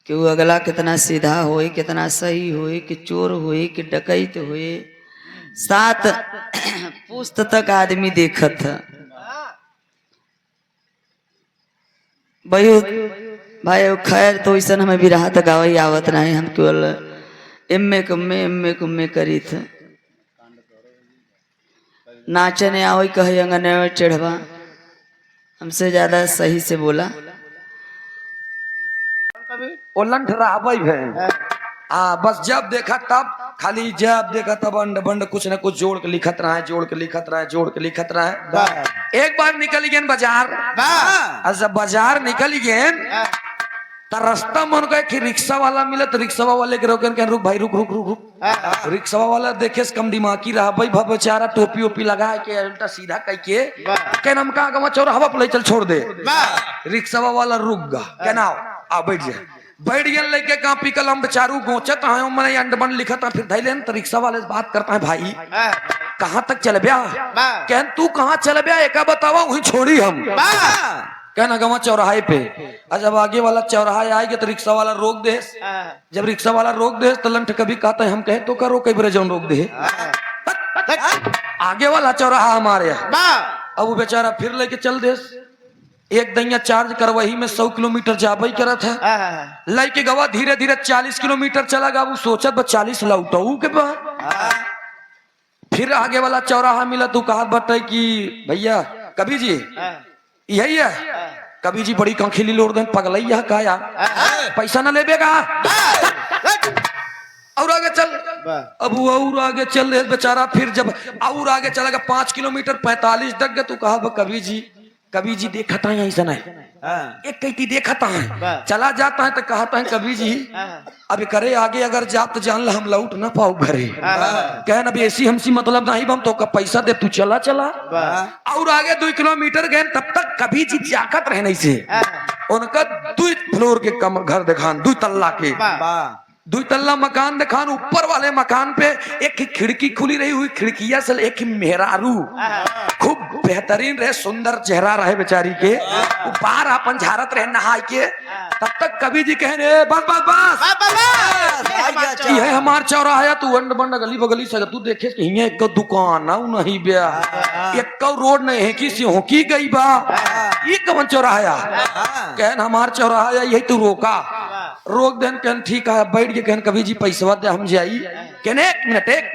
कि वो अगला कितना सीधा होए, कितना सही होए, कि चोर होए कि डकैत होए, 7 पुस्त तक आदमी देखत था। भाई खैर तो ऐसा हमें भी रहा था गावई आवत नहीं, हम केवल एम्मे कुम्मे करी थे। नाचने आओ कहे अंगने में चढ़वा, हमसे ज्यादा सही से बोला। ओलंठ राहबई है बस जब देखा तब, खाली जब देखा तब अंड बंड कुछ न कुछ जोड़ के लिखत रहा है, जोड़ के लिखत रहा है, जोड़ के लिखत रहा है। एक बार निकल गए बाजार, जब बाजार निकल गए तो रास्ता मन गए कि रिक्शा वाला मिले, तो रिक्शा वाले के रोके, रुक भाई रुक रुक रुक रुक। रिक्शा वाला देखे कम दिमागी रहा भाई, बेचारा टोपी ओपी लगा के उल्टा सीधा कह के कहना हम कहा गवा चौराहा पर ले चल छोड़ दे। रिक्शा वाला रुक गा, कहना आ बैठ जाए, बैठ गया लेके कापी कलम बेचारू गोचत है, मैंने अंडबन लिखा था। फिर धैले तो रिक्शा वाले से बात करता है, भाई कहाँ तक चल ब्या? कहन तू कहाँ चल ब्या एक बतावा, वहीं छोड़ी हम। कहना गवा चौराहे पे। जब आगे वाला चौराहा आएगा तो रिक्शा वाला रोक दे, जब रिक्शा वाला रोक दे तो लंठ कभी कहता है हम कहे तो करो, कई बार जौन रोक दे। आगे वाला चौराहा हमारे अब वो बेचारा फिर लेके चल दे, एक दैया चार्ज करवही में 100 किलोमीटर जाबई करत है, लेके गवा धीरे धीरे 40 किलोमीटर चला गा। वो सोचत 40 लौटऊ के बाद फिर आगे वाला चौराहा मिला, तू कहा बटे कि भैया कभी जी यही है, कभी जी बड़ी कंखिली लोड़ दे पगलैया का यार, पैसा न लेबेगा और आगे चल। अब वो और आगे चल रहे बेचारा, फिर जब और आगे चलेगा 5 किलोमीटर 45 तक गए, तू कहा कभी जी देखा था यहीं से नहीं, एक कहती देखा था चला जाता है तो कहता है कभी जी अभी करे आगे अगर जाप तो जान ला हम लौट ना पाओ घरे। कहन अभी ऐसी हमसी मतलब नहीं, हम तो का पैसा दे तू चला चला। और आगे 2 किलोमीटर गए तब तक कभी जी जाकत रहे नहीं से, उनका 2 फ्लोर के कम घर दिखान, 2 तल्ला के 2 तल्ला मकान दिखान। ऊपर वाले मकान पे एक खिड़की खुली रही हुई, खिड़किया से एक मेहरारू खूब बेहतरीन रहे, सुंदर चेहरा रहे बेचारी के, बाहर अपन झारत रहे नहा के। तब तक कभी जी कहे बस बस बस ये हमार चौराहा, तू अंड बंड गली बगली से तू देखे एक दुकान नहीं ब्या, एक रोड नहीं है कि होकी गई बा, ये कवन चौराहा? कहन हमार चौराहा यही तू रोका, रोक देन। कहन ठीक है बैठ के, कहन कभी जी पैसा दे हम जाई। कहन एक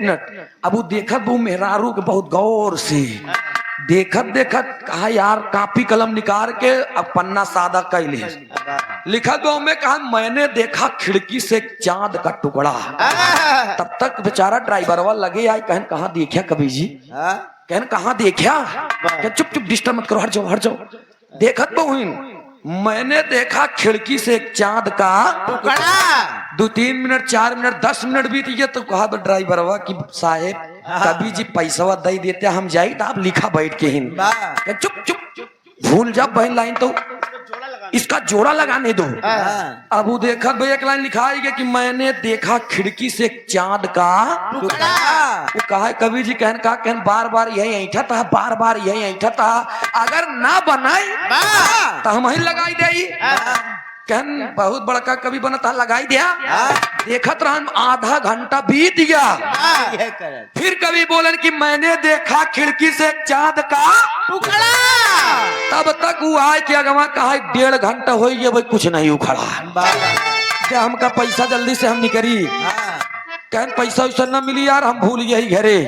मिनट। अब वो देखत वो मेहरारू के बहुत गौर से देखत कहा यार कापी कलम निकाल के अब पन्ना सादा कैले लिखत दो में, कहा मैंने देखा खिड़की से चांद का टुकड़ा। तब तक बेचारा ड्राइवरवा लगे आई, कहन कहाँ देखा कभी जी? कहन कहाँ देखा? चुप डिस्टर्ब मत करो, हट जाओ। देखत बहु मैंने देखा खिड़की से एक चांद का टुकड़ा। 2-3 मिनट 4 मिनट 10 मिनट बीत गया तो कहा ड्राइवरवा कि साहेब कभी जी पैसा दे देते हम जाई तो आप लिखा बैठ के हिंद। चुप भूल जा बहन लाइन, तो इसका जोड़ा लगाने दो। अब वो देखा भाई एक लाइन लिखा है कि मैंने देखा खिड़की से चांद का टुकड़ा। वो कहा कभी जी कहन बार यही ऐठा था, बार यही ऐठा था, अगर ना बनाई तो हम ही लगाई दे। कहन बहुत बड़का कभी बनता लगाई दिया। देखत रहन आधा घंटा बीत गया, फिर कभी बोलन कि मैंने देखा खिड़की से चांद का टुकड़ा। तब तक वो आए कि अगवा कहा 1.5 घंटा हो गया भाई कुछ नहीं उखड़ा। क्या हमका पैसा जल्दी से हम निकली? कहन पैसा वैसा न मिली यार, हम भूल गए घरे।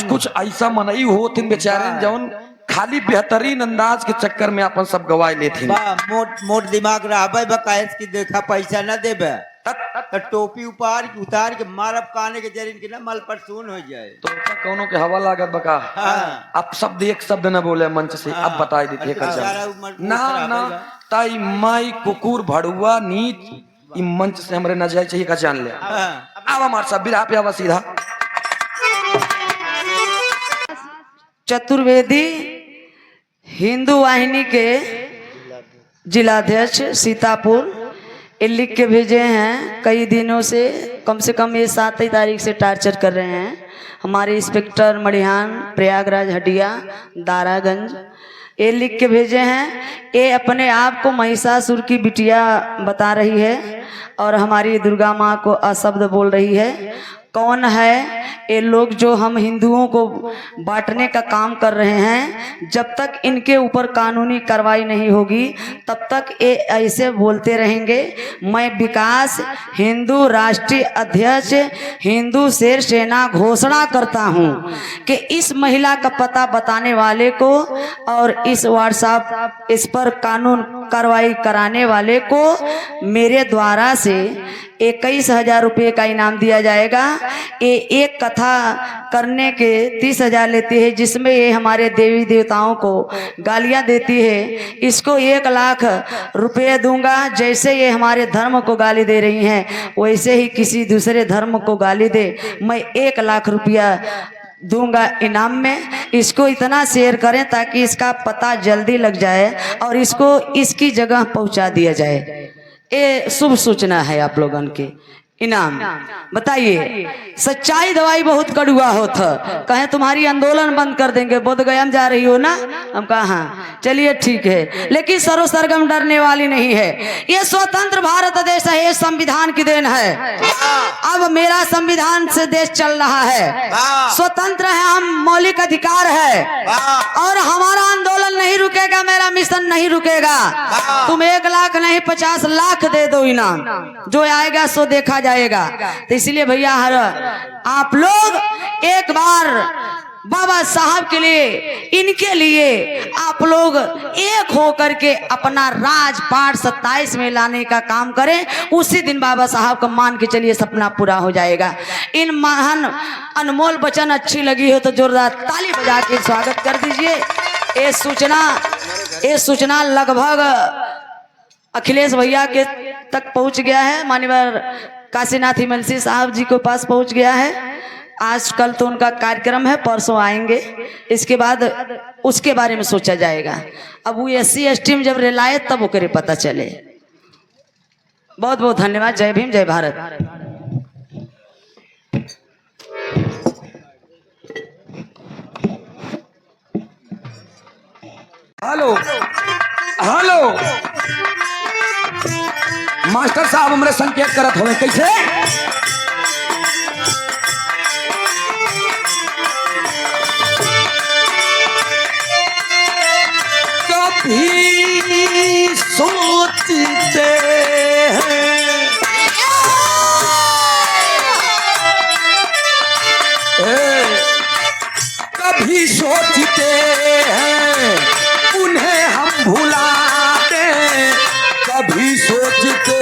कुछ ऐसा मनई हो तीन बेचारे जौन खाली बेहतरीन अंदाज के चक्कर में अपन सब गवाए लेते। मोट दिमाग रहा बकायद की देखा पैसा न देबे तो टोपी उतार के मारब काने के जरिन के ना मल पर सुन हो जाए तो कौनों के हवा लागत बका। अब शब्द एक शब्द न बोले मंच से, अब बताई देते ना ताई माई कुकुर भड़ुआ नीच मंच से हमरे न जाए चाहिए का जान ले। अब हमार सब बिरा पे आवा सीधा। चतुर्वेदी हिंदू वाहिनी के जिलाध्यक्ष सीतापुर ये लिख के भेजे हैं, कई दिनों से कम ये 7 तारीख से टार्चर कर रहे हैं। हमारे इंस्पेक्टर मड़िहान, प्रयागराज, हटिया, दारागंज ये लिख के भेजे हैं। ये अपने आप को महिषासुर की बिटिया बता रही है और हमारी दुर्गा माँ को अशब्द बोल रही है। कौन है ये लोग जो हम हिंदुओं को बांटने का काम कर रहे हैं? जब तक इनके ऊपर कानूनी कार्रवाई नहीं होगी तब तक ये ऐसे बोलते रहेंगे। मैं विकास हिंदू राष्ट्रीय अध्यक्ष हिंदू शेर सेना घोषणा करता हूं कि इस महिला का पता बताने वाले को और इस व्हाट्सएप इस पर कानून कार्रवाई कराने वाले को मेरे द्वारा से 21,000 रुपये का इनाम दिया जाएगा। ये एक कथा करने के 30,000 लेती है, जिसमें ये हमारे देवी देवताओं को गालियां देती है। इसको 1,00,000 रुपये दूंगा। जैसे ये हमारे धर्म को गाली दे रही हैं वैसे ही किसी दूसरे धर्म को गाली दे, मैं 1,00,000 रुपया दूंगा इनाम में। इसको इतना शेयर करें ताकि इसका पता जल्दी लग जाए और इसको इसकी जगह पहुंचा दिया जाए। ये शुभ सूचना है आप लोगों के। इनाम बताइए, सच्चाई दवाई बहुत कड़ुआ होता, कहे तुम्हारी आंदोलन बंद कर देंगे। बोध गया हम जा रही हो ना? हम कहा हाँ चलिए ठीक है, लेकिन सरो सरगम डरने वाली नहीं है। ये स्वतंत्र भारत देश है, ये संविधान की देन है। अब मेरा संविधान से देश चल रहा है, स्वतंत्र है हम, मौलिक अधिकार है और हमारा आंदोलन नहीं रुकेगा, मेरा मिशन नहीं रुकेगा। तुम 1,00,000 नहीं 50 लाख दे दो इनाम, जो आएगा सो देखा जाएगा। तो इसलिए भैया हर आप लोग एक बार बाबा साहब के लिए, इनके लिए आप लोग एक होकर के अपना राजपाट 27 में लाने का काम करें। उसी दिन बाबा साहब का मान के चलिए सपना पूरा हो जाएगा। इन महान अनमोल वचन अच्छी लगी हो तो जोरदार ताली बजा के स्वागत कर दीजिए। ये सूचना लगभग अखिलेश भैया के तक पहुंच गया है, माननीय काशीनाथ हिमंशी साहब जी के पास पहुंच गया है। आज कल तो उनका कार्यक्रम है, परसों आएंगे, इसके बाद उसके बारे में सोचा जाएगा। अब वो SC ST में जब रेलाए तब वो करे पता चले। बहुत बहुत धन्यवाद। जय भीम, जय भारत। हेलो हेलो मास्टर साहब हमरे संकेत करत होवे कैसे? कभी सोचते हैं कभी सोचते हैं उन्हें हम भुला दें, कभी सोचते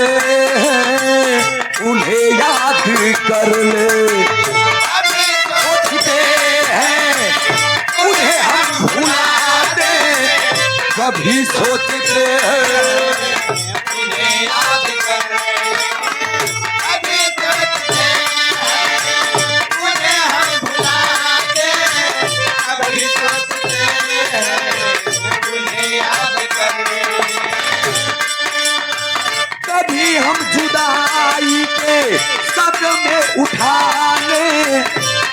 हैं उन्हें याद कर ले, कभी सोचते हैं उन्हें हम भुला दें, कभी सोचते हैं उन्हें याद कर ले, कभी सोचते हैं उन्हें हम भुला दें, कभी सोचते हैं उन्हें याद कर ले। कभी हम जुदाई के सदमे उठा ले,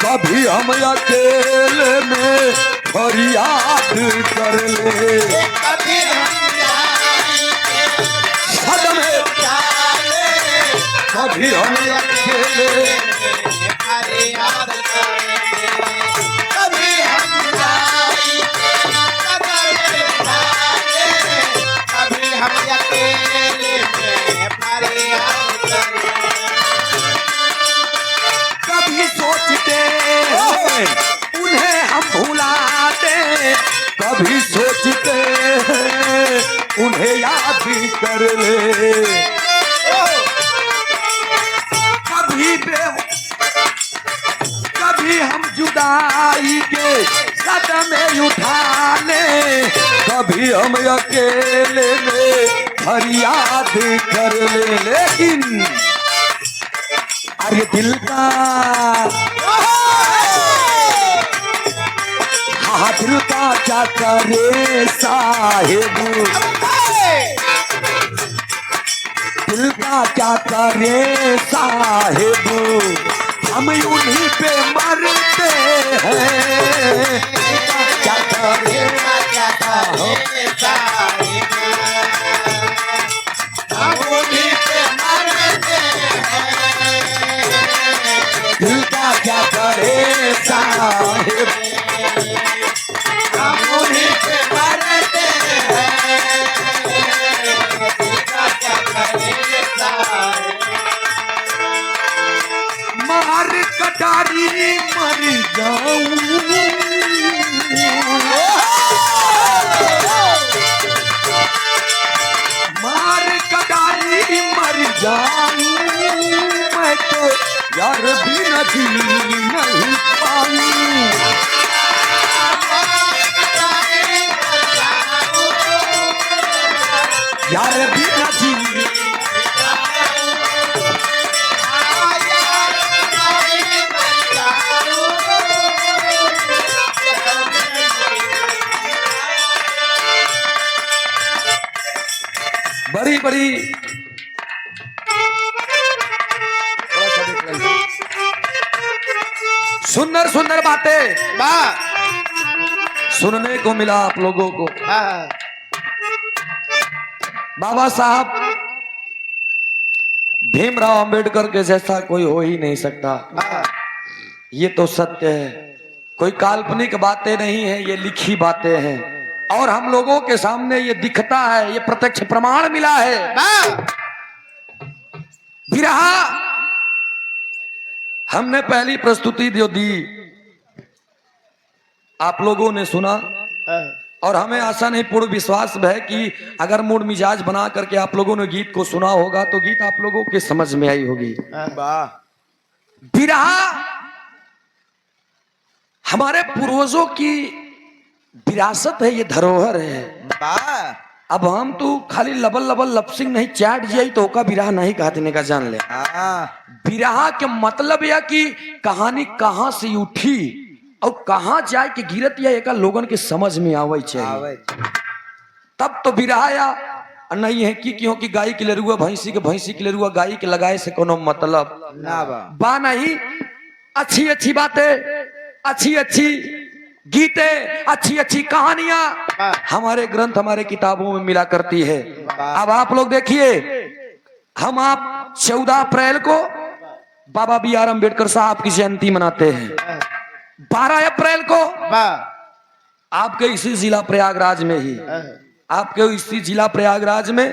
कभी हम अकेले में फरियाद कर ले, कभी हम जुदाई के सदमे उठा ले, कभी हम अकेले में फरियाद कर ले, कभी हम जुदाई के सदमे उठा ले, कभी हम अकेले कभी सोचते हैं उन्हें हम भुला दें, कभी सोचते हैं उन्हें याद कर ले, कभी हम जुदाई के सदमे उठा ले, कभी हम अकेले में फरियाद कर ले। लेकिन अरे दिल का हाँ दिल का क्या करे साहेब, दिल का क्या करे साहेब, हम उन्हीं पे मरते हैं। क्या करे दिल का क्या करे साहिब मार कटारी मर जाऊं मार कटारी मर जाऊं मैं तो यार भी नदी नहीं पाऊं यार भी नदी बड़ी बड़ी सुंदर सुंदर बातें सुनने को मिला आप लोगों को। बाबा साहब भीमराव अंबेडकर के जैसा कोई हो ही नहीं सकता। ये तो सत्य है, कोई काल्पनिक बातें नहीं है, ये लिखी बातें हैं और हम लोगों के सामने ये दिखता है, ये प्रत्यक्ष प्रमाण मिला है। बिरहा हमने पहली प्रस्तुति जो दी आप लोगों ने सुना और हमें आशा नहीं पूर्ण विश्वास है कि अगर मूड मिजाज बना करके आप लोगों ने गीत को सुना होगा तो गीत आप लोगों के समझ में आई होगी। बिरहा हमारे पूर्वजों की विरासत है, ये धरोहर है। अब हम तो खाली लबल लबल लपसिंग नहीं चैट जाई तो का बिरहा नहीं कहते का जान ले। बिरहा के मतलब यह कि कहानी कहां से उठी और कहां जाए के गिरत या एक लोगन के समझ में आवे चाहिए तब तो बिरहा या नहीं है कि क्यों कि गाय के लेरुआ भैंसी के लेरुआ गाय के लगाए से कोनो मतलब ना बा नहीं। अच्छी अच्छी बातें, अच्छी अच्छी गीतें, अच्छी अच्छी कहानियां हमारे ग्रंथ हमारे किताबों में मिला करती है। अब आप लोग देखिए, हम आप 14 अप्रैल को बाबा B.R. अम्बेडकर साहब की जयंती मनाते हैं। 12 अप्रैल को आपके इसी जिला प्रयागराज में ही, आपके इसी जिला प्रयागराज में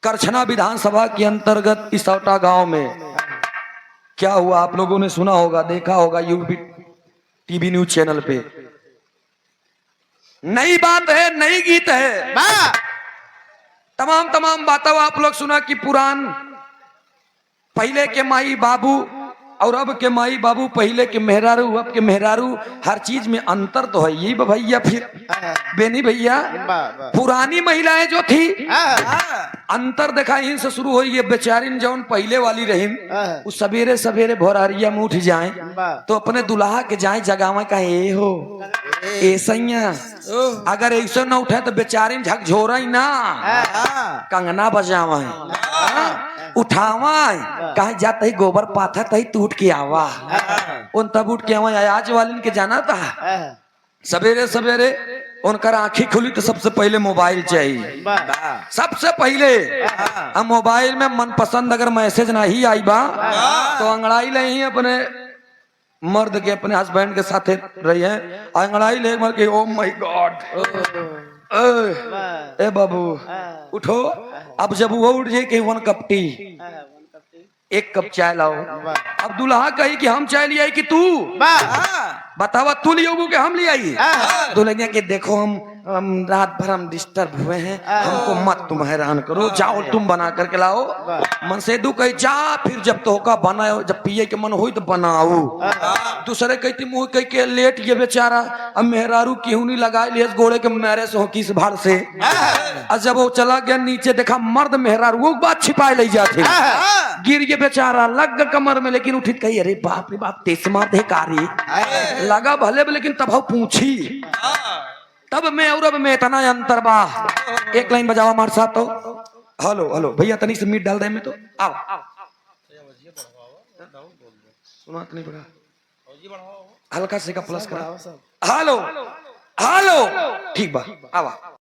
करछना विधानसभा के अंतर्गत इसौटा गांव में क्या हुआ आप लोगों ने सुना होगा, देखा होगा यूपी टीवी न्यूज चैनल पे। नई बात है, नई गीत है, तमाम बातों आप लोग सुना कि पुरान पहले के माई बाबू और अब के माई बाबू, पहले के मेहरारू अब के मेहरारू, हर चीज में अंतर तो है ही भैया। फिर बेनी भैया पुरानी महिलाएं जो थी अंतर देखा यहीं से शुरू हुई। ये बेचारी जौन पहले वाली रही उस सवेरे सवेरे भोरहरिया में उठ जाए तो अपने दुल्हा के जाए जगावा का ए हो ए सैया, अगर ऐसे न उठे तो बेचारी झकझोरा ही ना कंगना बजावा उठावा कहीं जाता ही गोबर पाथा तही टूट के आवा उन तब उठ के आवा। आज वाले के जाना था सवेरे सवेरे उनकर आंखें खुली तो सबसे पहले मोबाइल चाहिए। सबसे पहले अब मोबाइल में मनपसंद अगर मैसेज नहीं आई बा तो अंगड़ाई ले ही अपने मर्द के, अपने हस्बैंड के साथ रही है, अंगड़ाई ले मर के ओ माय गॉड ए बाबू उठो। अब जब वो उठ जाए कि 1 कप टी, 1 कप चाय लाओ। अब दुल्हा कही कि हम चाय ले आई कि तू बतावा, तू ले कि हम ले आई। दुल्हनिया के देखो हम रात भर हम डिस्टर्ब हुए हैं, हमको मत तुम हैरान करो, जाओ तुम बना करके लाओ। मन से दू कही जा, फिर जब तो का बनाओ, जब पिए के मन हो तो बनाओ। दूसरे कहती मुंह कह के लेट ये बेचारा अब मेहरारू क्यों नहीं लगा लिए गोड़े के मेरे से हो किस भाड़ से। और जब वो चला गया नीचे देखा मर्द मेहरारू वो बात छिपाए ले जाते, गिर गया बेचारा लग गया कमर में, लेकिन उठी कही अरे बाप रे बाप तेसमा कारी लगा भले लेकिन तब पूछी तब मैं और अब मैं इतना अंतर बा। एक लाइन बजावा हमारे साथ तो हेलो हेलो भैया तनी से मीट डाल दे में तो आओ सुना नहीं पड़ा हल्का से का प्लस करा हेलो हेलो ठीक बा आवा